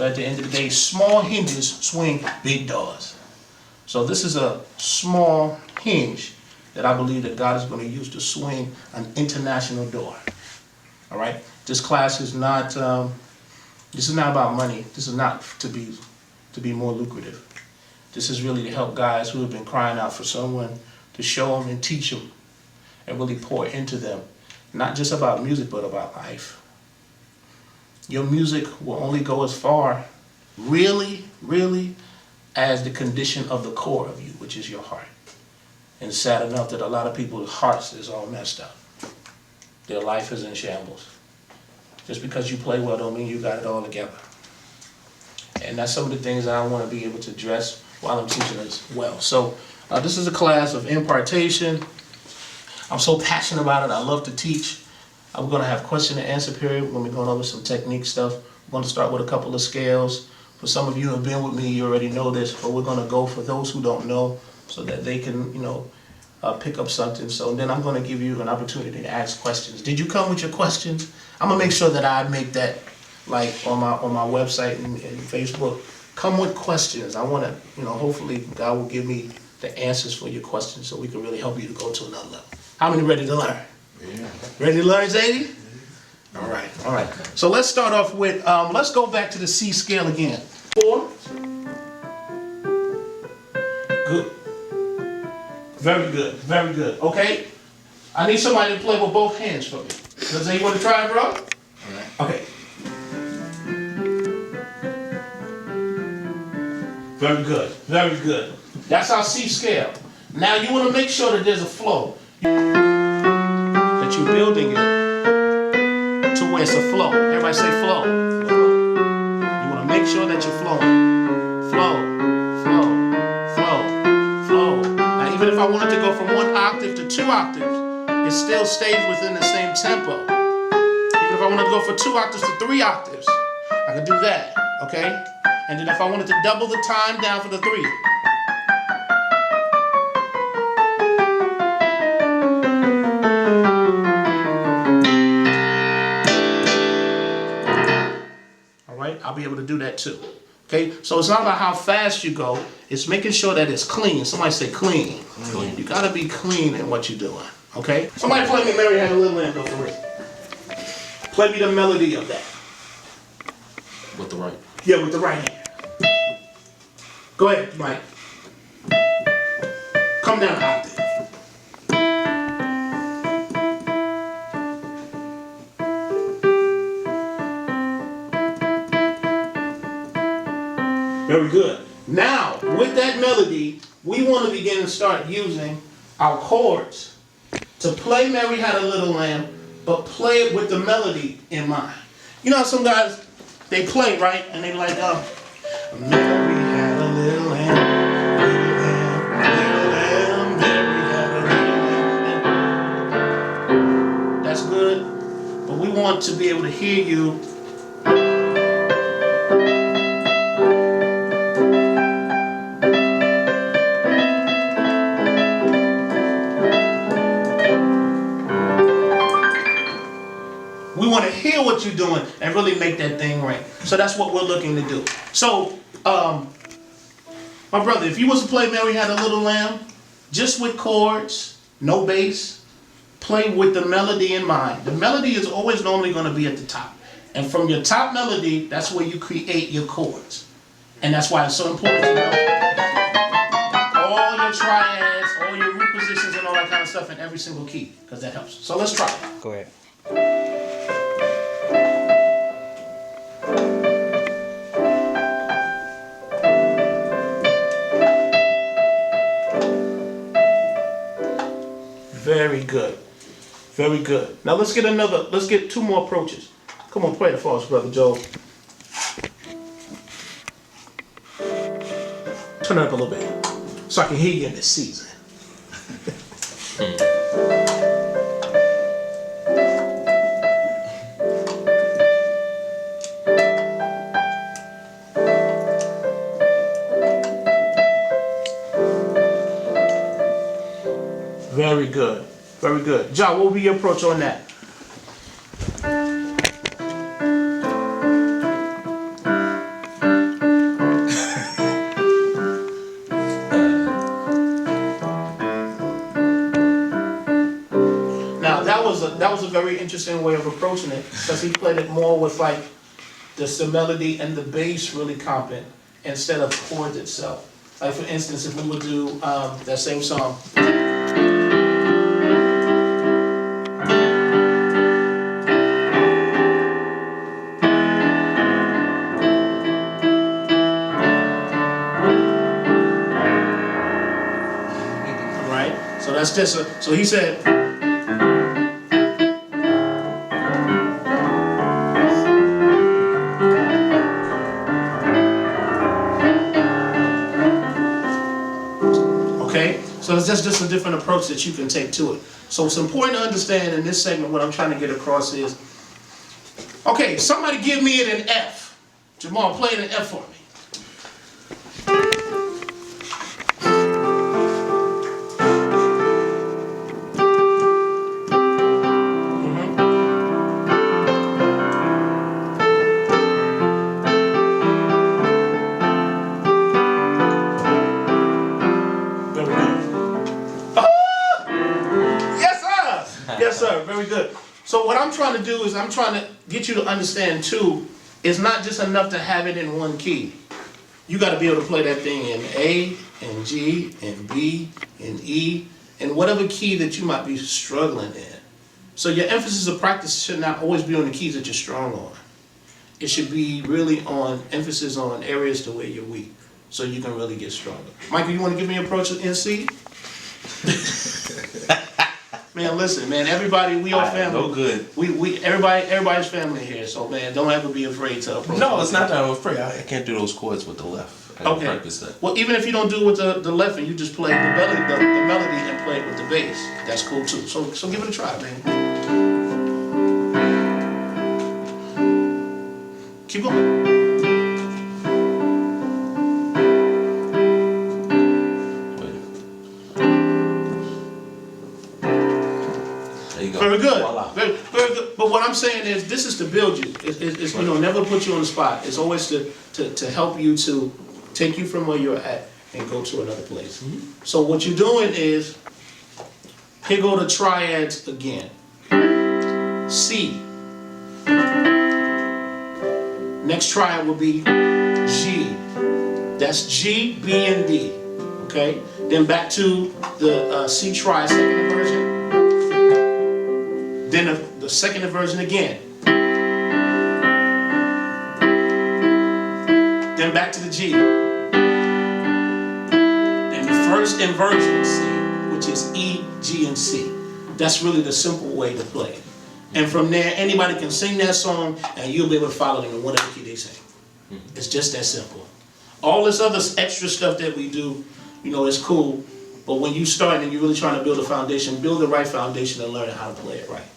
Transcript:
So at the end of the day, small hinges swing big doors. So this is a small hinge that I believe that God is going to use to swing an international door. All right. This class is not. This is not about money. This is not to be more lucrative. This is really to help guys who have been crying out for someone to show them and teach them and really pour into them. Not just about music, but about life. Your music will only go as far, really, as the condition of the core of you, which is your heart. And it's sad enough that a lot of people's hearts is all messed up. Their life is in shambles. Just because you play well don't mean you got it all together. And that's some of the things that I want to be able to address while I'm teaching as well. So this is a class of impartation. I'm so passionate about it. I love to teach. I'm going to have question and answer period. We're going to be going over some technique stuff. We're going to start with a couple of scales. For some of you who have been with me, you already know this, but we're going to go for those who don't know so that they can, pick up something. So then I'm going to give you an opportunity to ask questions. Did you come with your questions? I'm going to make sure that I make that like on my website and Facebook. Come with questions. I want to, hopefully God will give me the answers for your questions so we can really help you to go to another level. How many ready to learn? Yeah. Ready to learn, Zadie? All right. So let's start off with, let's go back to the C scale again. 4. Good. Very good. Okay? I need somebody to play with both hands for me. Does you want to try it, bro? All right. Okay. Very good. That's our C scale. Now you want to make sure that there's a flow. That you're building it to where it's a flow. Everybody say flow. You want to make sure that you're flowing. Flow. Now even if I wanted to go from 1 octave to 2 octaves, it still stays within the same tempo. Even if I wanted to go for 2 octaves to 3 octaves, I could do that, okay? And then if I wanted to double the time down for the 3. All right, I'll be able to do that too. Okay, so it's not about how fast you go, it's making sure that it's clean. Somebody say clean. Clean. You gotta be clean in what you're doing. Okay? Somebody play me Mary Had a Little Lamb, for real. Play me the melody of that. With the right. Yeah, with the right hand. Go ahead, Mike. Come down an octave. Very good. Now, with that melody, we want to begin to start using our chords to play Mary Had a Little Lamb, but play it with the melody in mind. You know how some guys, they play, right? And they like, Mary had a little lamb, Mary had a little lamb. That's good, but we want to be able to hear you want to hear what you're doing and really make that thing ring. So that's what we're looking to do. So, my brother, if you was to play Mary Had a Little Lamb, just with chords, no bass, play with the melody in mind. The melody is always normally going to be at the top. And from your top melody, that's where you create your chords. And that's why it's so important to know all your triads, all your root positions, and all that kind of stuff in every single key, because that helps. So let's try it. Go ahead. Very good. Now let's get 2 more approaches. Come on, play it for us, Brother Joe. Turn it up a little bit so I can hear you in this season. Very good. Very good. John, what will be your approach on that? was a very interesting way of approaching it, because he played it more with like the melody and the bass really comping instead of chords itself. Like for instance, if we would do that same song. Right? So that's just so he said. Okay, so it's just a different approach that you can take to it. So it's important to understand in this segment what I'm trying to get across is, okay, somebody give me it in F. Jamal, play it in F for me. Yes, sir. Very good. So what I'm trying to do is I'm trying to get you to understand too, it's not just enough to have it in one key. You got to be able to play that thing in A, and G, and B, and E, and whatever key that you might be struggling in. So your emphasis of practice should not always be on the keys that you're strong on. It should be really on emphasis on areas to where you're weak, so you can really get stronger. Michael, you want to give me an approach in C? Man, listen, man. Everybody, we all family. No good. Everybody's family here. So, man, don't ever be afraid to approach. No, it's not that I'm afraid. I can't do those chords with the left. I don't practice that. Well, even if you don't do it with the left and you just play the melody and play it with the bass, that's cool too. So give it a try, man. Keep going. Very good. Voila. Very good. But what I'm saying is, this is to build you. It's never put you on the spot. It's always to help you, to take you from where you're at and go to another place. Mm-hmm. So what you're doing is, here go the triads again. C. Next triad will be G. That's G, B, and D. Okay. Then back to the C triad, second inversion. Then the second inversion again. Then back to the G. Then the first inversion of C, which is E, G, and C. That's really the simple way to play it. And from there, anybody can sing that song and you'll be able to follow them in whatever key they sing. It's just that simple. All this other extra stuff that we do, is cool. But when you start and you're really trying to build a foundation, build the right foundation and learn how to play it right.